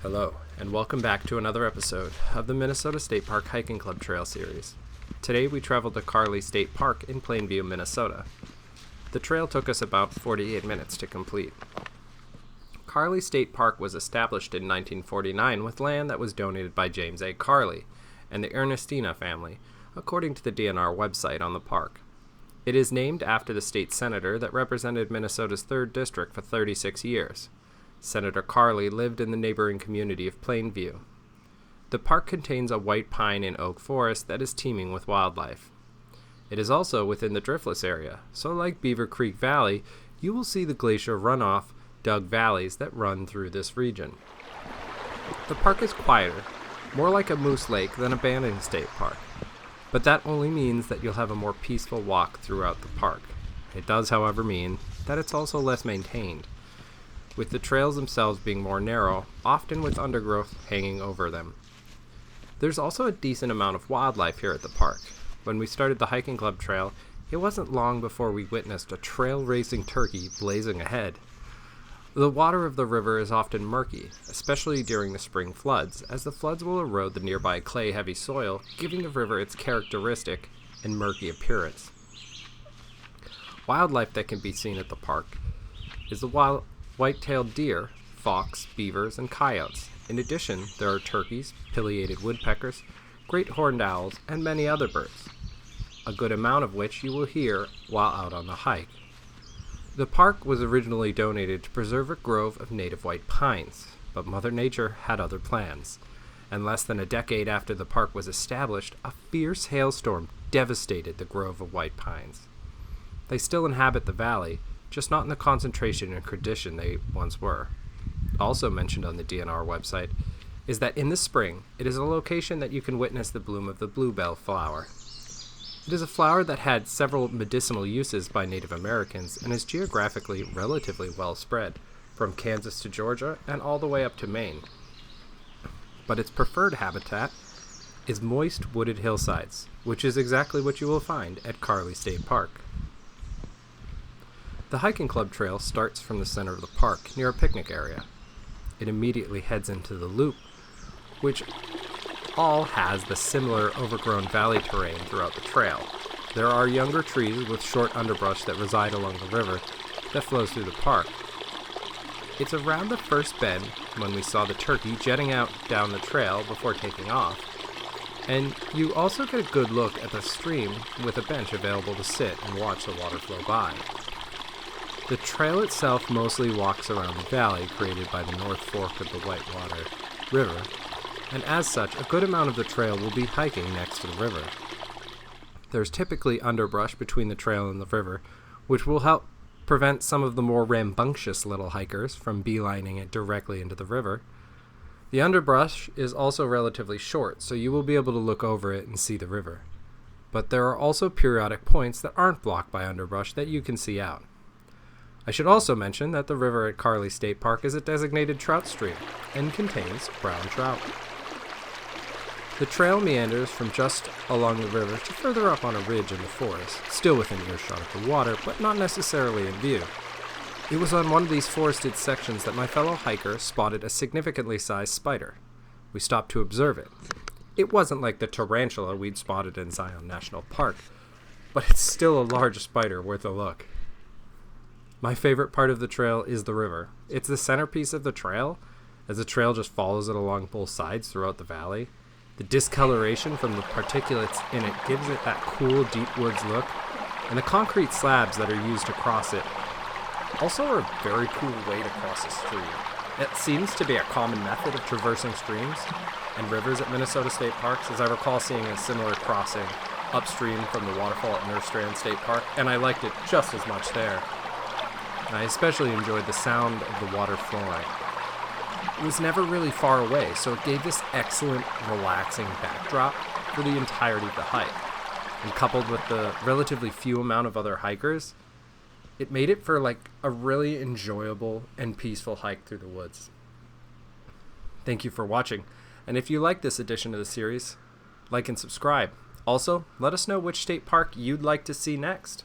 Hello, and welcome back to another episode of the Minnesota State Park Hiking Club Trail Series. Today we traveled to Carley State Park in Plainview, Minnesota. The trail took us about 48 minutes to complete. Carley State Park was established in 1949 with land that was donated by James A. Carley and the Ernestina family, according to the DNR website on the park. It is named after the state senator that represented Minnesota's 3rd District for 36 years. Senator Carley lived in the neighboring community of Plainview. The park contains a white pine and oak forest that is teeming with wildlife. It is also within the driftless area, so like Beaver Creek Valley, you will see the glacier runoff dug valleys that run through this region. The park is quieter, more like a moose lake than a Banning State Park, but that only means that you'll have a more peaceful walk throughout the park. It does, however, mean that it's also less maintained, with the trails themselves being more narrow, often with undergrowth hanging over them. There's also a decent amount of wildlife here at the park. When we started the hiking club trail, it wasn't long before we witnessed a trail racing turkey blazing ahead. The water of the river is often murky, especially during the spring floods, as the floods will erode the nearby clay-heavy soil, giving the river its characteristic and murky appearance. Wildlife that can be seen at the park is the white-tailed deer, fox, beavers, and coyotes. In addition, there are turkeys, pileated woodpeckers, great horned owls, and many other birds, a good amount of which you will hear while out on the hike. The park was originally donated to preserve a grove of native white pines, but Mother Nature had other plans, and less than a decade after the park was established, a fierce hailstorm devastated the grove of white pines. They still inhabit the valley, just not in the concentration and condition they once were. Also mentioned on the DNR website is that in the spring, it is a location that you can witness the bloom of the bluebell flower. It is a flower that had several medicinal uses by Native Americans and is geographically relatively well spread, from Kansas to Georgia and all the way up to Maine. But its preferred habitat is moist wooded hillsides, which is exactly what you will find at Carley State Park. The hiking club trail starts from the center of the park, near a picnic area. It immediately heads into the loop, which all has the similar overgrown valley terrain throughout the trail. There are younger trees with short underbrush that reside along the river that flows through the park. It's around the first bend when we saw the turkey jetting out down the trail before taking off, and you also get a good look at the stream with a bench available to sit and watch the water flow by. The trail itself mostly walks around the valley created by the North Fork of the Whitewater River, and as such, a good amount of the trail will be hiking next to the river. There's typically underbrush between the trail and the river, which will help prevent some of the more rambunctious little hikers from beelining it directly into the river. The underbrush is also relatively short, so you will be able to look over it and see the river. But there are also periodic points that aren't blocked by underbrush that you can see out. I should also mention that the river at Carley State Park is a designated trout stream and contains brown trout. The trail meanders from just along the river to further up on a ridge in the forest, still within earshot of the water, but not necessarily in view. It was on one of these forested sections that my fellow hiker spotted a significantly sized spider. We stopped to observe it. It wasn't like the tarantula we'd spotted in Zion National Park, but it's still a large spider worth a look. My favorite part of the trail is the river. It's the centerpiece of the trail, as the trail just follows it along both sides throughout the valley. The discoloration from the particulates in it gives it that cool, deep woods look, and the concrete slabs that are used to cross it also are a very cool way to cross a stream. It seems to be a common method of traversing streams and rivers at Minnesota State Parks, as I recall seeing a similar crossing upstream from the waterfall at Nerstrand State Park, and I liked it just as much there. I especially enjoyed the sound of the water flowing. It was never really far away, so it gave this excellent, relaxing backdrop for the entirety of the hike. And coupled with the relatively few amount of other hikers, it made it for like a really enjoyable and peaceful hike through the woods. Thank you for watching, and if you like this edition of the series, like and subscribe. Also, let us know which state park you'd like to see next.